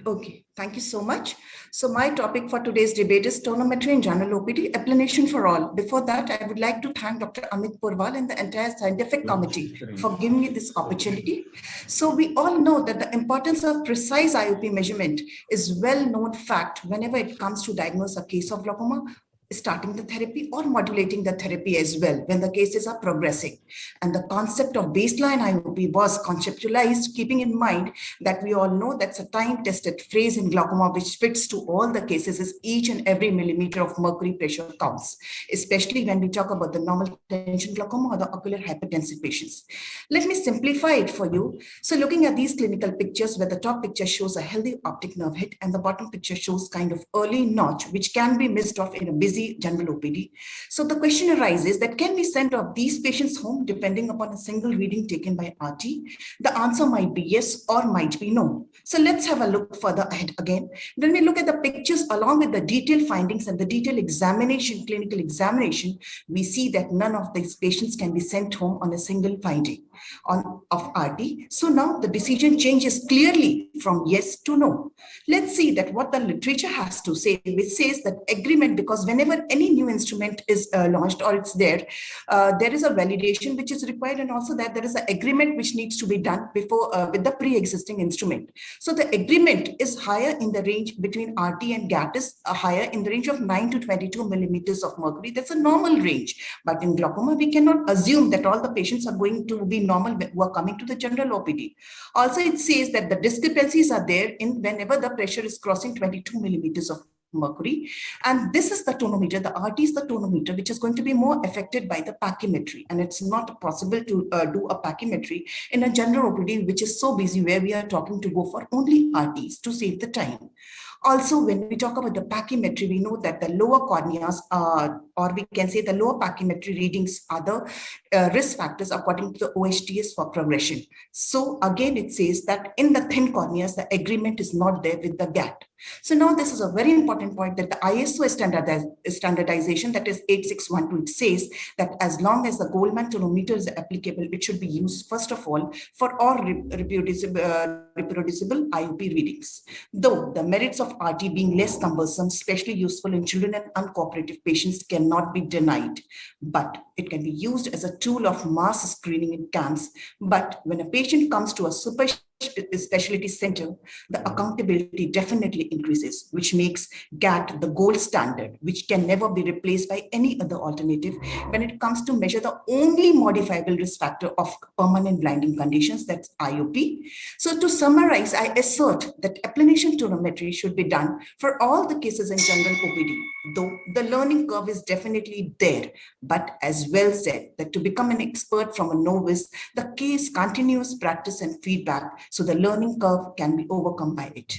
Okay, thank you so much. So my topic for today's debate is tonometry in general OPD, explanation for all. Before that, I would like to thank Dr. Amit Purwal and the entire scientific committee for giving me this opportunity. So we all know that the importance of precise IOP measurement is well-known fact whenever it comes to diagnose a case of glaucoma, starting the therapy or modulating the therapy as well when the cases are progressing. And the concept of baseline IOP was conceptualized keeping in mind that we all know that's a time-tested phrase in glaucoma which fits to all the cases is each and every millimeter of mercury pressure counts, especially when we talk about the normal tension glaucoma or the ocular hypertensive patients. Let me simplify it for you. So looking at these clinical pictures where the top picture shows a healthy optic nerve hit and the bottom picture shows kind of early notch which can be missed off in a busy general OPD. So the question arises that can we send off these patients home depending upon a single reading taken by RT? The answer might be yes or might be no. So let's have a look further ahead again. When we look at the pictures along with the detailed findings and the detailed examination, clinical examination, we see that none of these patients can be sent home on a single finding of RT. So now the decision changes clearly from yes to no. Let's see that what the literature has to say, which says that agreement, because whenever any new instrument is launched or it's there is a validation which is required, and also that there is an agreement which needs to be done before with the pre-existing instrument. So the agreement is higher in the range between RT and GAT is higher in the range of 9 to 22 millimeters of mercury. That's a normal range. But in glaucoma, we cannot assume that all the patients are going to be normal who are coming to the general OPD. Also, it says that the discrepancies are there in whenever the pressure is crossing 22 millimeters of mercury. And this is the tonometer, the RT is the tonometer, which is going to be more affected by the pachymetry. And it's not possible to do a pachymetry in a general OPD, which is so busy where we are talking to go for only RTs to save the time. Also, when we talk about the pachymetry, we know that the lower corneas or we can say the lower pachymetry readings are the risk factors according to the OHTS for progression. So again, it says that in the thin corneas, the agreement is not there with the GAT. So now this is a very important point that the ISO standardization, that is 8612, it says that as long as the Goldmann tonometer is applicable, it should be used first of all for all reproducible IOP readings. Though the merits of RT being less cumbersome, especially useful in children and uncooperative patients, cannot be denied, but it can be used as a tool of mass screening in camps. But when a patient comes to a super specialty center, the accountability definitely increases, which makes GAT the gold standard, which can never be replaced by any other alternative when it comes to measure the only modifiable risk factor of permanent blinding conditions, that's IOP. So to summarize, I assert that applanation tonometry should be done for all the cases in general OPD, though the learning curve is definitely there. But as well said, that to become an expert from a novice, the case continuous practice and feedback, so the learning curve can be overcome by it.